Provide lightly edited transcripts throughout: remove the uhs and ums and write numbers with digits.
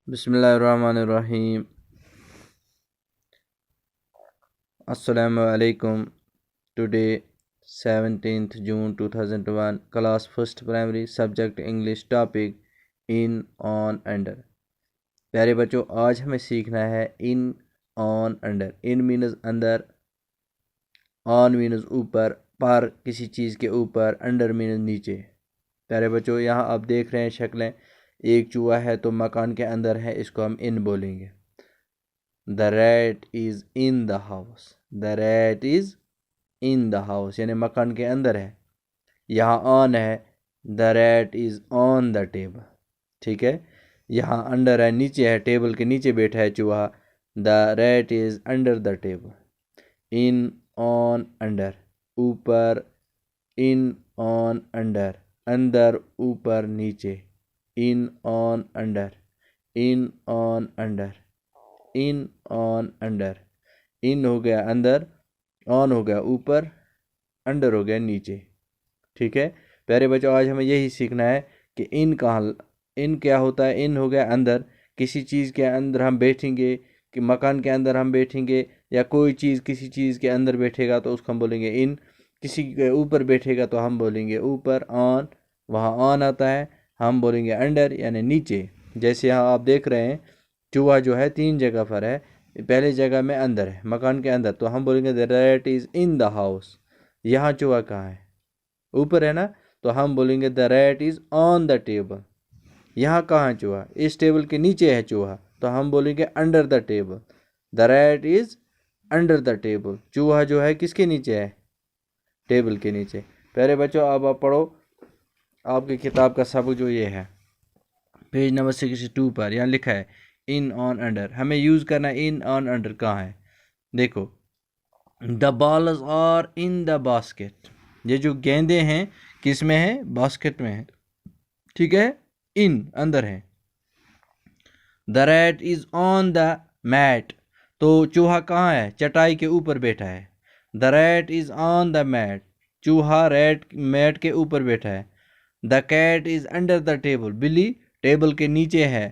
बिस्मिल्लाहिर्रहमानिर्रहीम। अस्सलामु अलैकुम। Today 17th June 2001, class first primary, subject English, topic in, on, under। प्यारे बच्चों, आज हमें सीखना है in, on, under. In means अंदर, ऑन मीन्स ऊपर, पर किसी चीज़ के ऊपर, अंडर मीन्स नीचे। प्यारे बच्चों, यहाँ आप देख रहे हैं शक्लें। एक चूहा है तो मकान के अंदर है, इसको हम इन बोलेंगे। The rat is in the house. The rat is in the house यानी मकान के अंदर है। यहाँ ऑन है, the rat is on the table. ठीक है। यहाँ अंडर है, नीचे है, टेबल के नीचे बैठा है चूहा। The rat is under the table. In, on, under, ऊपर, इन, ऑन, अंडर, अंदर, ऊपर, नीचे। In, on, under, in, on, under, in, on, under. In हो गया अंदर, ऑन हो गया ऊपर, अंडर हो गया नीचे। ठीक है प्यारे बच्चों, आज हमें यही सीखना है कि इन क्या होता है। इन हो गया अंदर, किसी चीज़ के अंदर हम बैठेंगे, कि मकान के अंदर हम बैठेंगे, या कोई चीज़ किसी चीज़ के अंदर बैठेगा तो उसको हम बोलेंगे इन। किसी के ऊपर बैठेगा तो हम बोलेंगे ऊपर, ऑन। वहाँ ऑन आता है, हम बोलेंगे अंडर यानी नीचे। जैसे यहाँ आप देख रहे हैं, चूहा जो है 3 जगह पर है। पहले जगह में अंदर है, मकान के अंदर, तो हम बोलेंगे the rat is in the house. यहाँ चूहा कहाँ है? ऊपर है ना, तो हम बोलेंगे the rat is on the table. यहाँ कहाँ है चूहा? इस टेबल के नीचे है चूहा, तो हम बोलेंगे under the table. The rat is under the table. चूहा जो है किसके नीचे है? टेबल के नीचे। प्यारे बच्चों, अब आप पढ़ो आपकी किताब का सबक जो ये है, पेज नंबर 62 पर। यहाँ लिखा है इन, ऑन, अंडर। हमें यूज़ करना है इन, ऑन, अंडर। कहाँ है? देखो, the balls are in the basket. ये जो गेंदे हैं किस में है? बास्केट में है। ठीक है, इन अंदर है। The rat is on the mat. तो चूहा कहाँ है? चटाई के ऊपर बैठा है। The rat is on the mat. चूहा रैट मैट के ऊपर बैठा है। The cat is under the table. बिल्ली टेबल के नीचे है।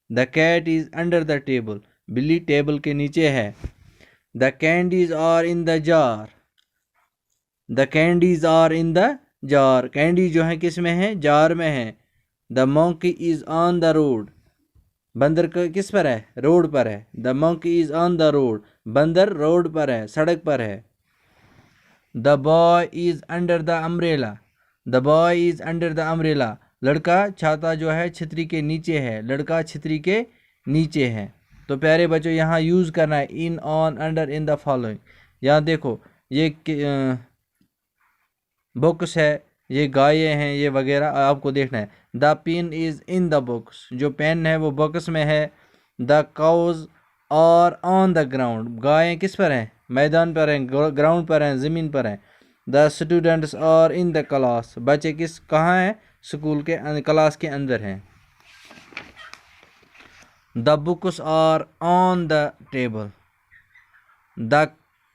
The cat is under the table. बिल्ली टेबल के नीचे है। The candies are in the jar. The candies are in the jar. Candy जो है किस में है? जार में है। The monkey is on the road. बंदर किस पर है? रोड पर है। The monkey is on the road. बंदर रोड पर है, सड़क पर है। The boy is under the umbrella. The boy is under the umbrella. लड़का छाता जो है छतरी के नीचे है। लड़का छतरी के नीचे है। तो प्यारे बच्चों, यहाँ यूज़ करना है in, on, under, in the following. यहाँ देखो, ये बुक्स है, ये गायें हैं, ये वगैरह आपको देखना है। The pen is in the books. जो पेन है वो बॉक्स में है। The cows are on the ground. गायें किस पर हैं? मैदान पर हैं, ग्राउंड पर हैं, ज़मीन पर हैं। द स्टूडेंट्स और इन द क्लास। बच्चे कहाँ हैं? स्कूल के क्लास के अंदर हैं। The books are on the table. The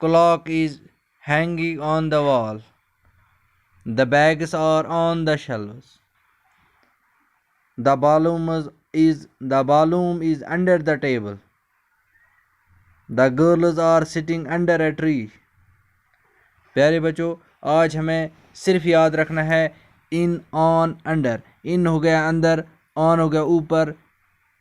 clock is hanging on the wall. The bags are on the shelves. The balloon is under the table. The girls are sitting under a tree. प्यारे बच्चों, आज हमें सिर्फ याद रखना है in, on, under. In हो गया अंदर, ऑन हो गया ऊपर,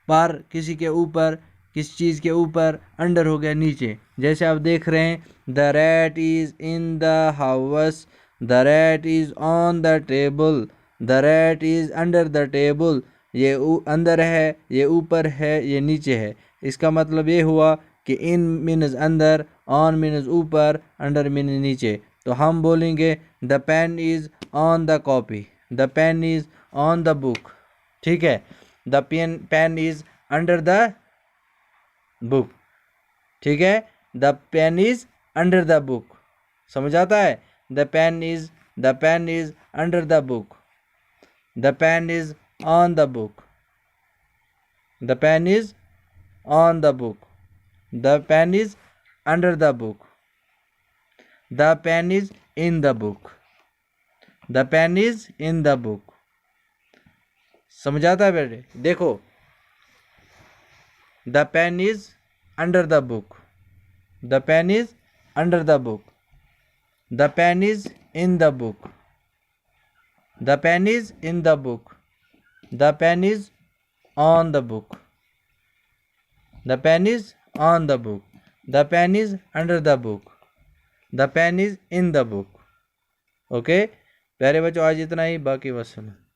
पर किसी के ऊपर, किसी चीज़ के ऊपर, अंडर हो गया नीचे। जैसे आप देख रहे हैं, the rat is in the house. The rat is on the table. The rat is under the table. ये अंदर है, ये ऊपर है, ये नीचे है। इसका मतलब ये हुआ कि इन मीन्स अंदर, ऑन मीन्स ऊपर, अंडर मीन्स नीचे। तो हम बोलेंगे the pen is on the copy. The pen is on the book. ठीक है, the pen is under the book. ठीक है, the pen is under the book. समझ आता है? The pen is under the book. The pen is on the book. The pen is on the book. The pen is under the book. The pen is in the book. The pen is in the book. समझ आता है बेटे? देखो, The pen is under the book. The pen is under the book. The pen is in the book. The pen is in the book. The pen is on the book. The pen is on the book. The pen is under the book. The pen is in the book. Okay प्यारे बच्चों, आज इतना ही, बाकी वसल्लम।